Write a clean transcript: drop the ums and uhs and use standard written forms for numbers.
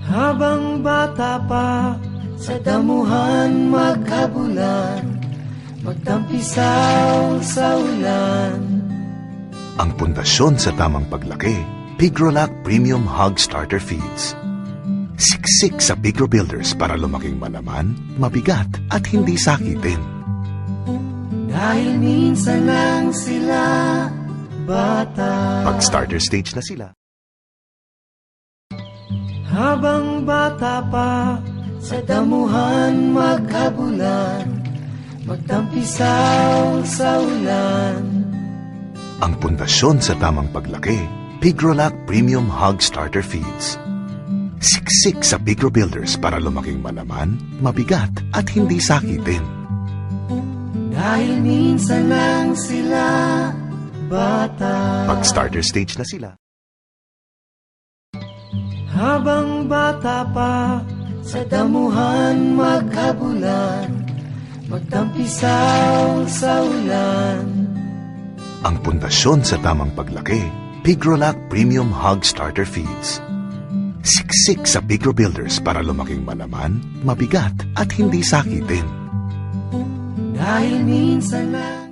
Habang bata pa, sa damuhan maghabulan, magtampisaw sa ulan. Ang pundasyon sa tamang paglaki, Pigrolac Premium Hog Starter Feeds. Siksik sa Pigro Builders para lumaking malaman, mabigat at hindi sakitin. Dahil minsan lang sila bata. Pag starter stage na sila, Habang bata pa, sa damuhan maghabulan, magtampisaw sa ulan. ang pundasyon sa tamang paglaki, Pigrolac Premium Hog Starter Feeds. Siksik sa Pigro Builders para lumaking malaman, mabigat at hindi sakitin. Dahil minsan lang sila bata. Pag starter stage na sila, Habang bata pa, sa damuhan maghabulan, magtampisaw sa ulan. ang pundasyon sa tamang paglaki, Pigrolac Premium Hog Starter Feeds. Siksik sa Pigro Builders para lumaking malaman, mabigat at hindi sakitin. Dahil minsan lang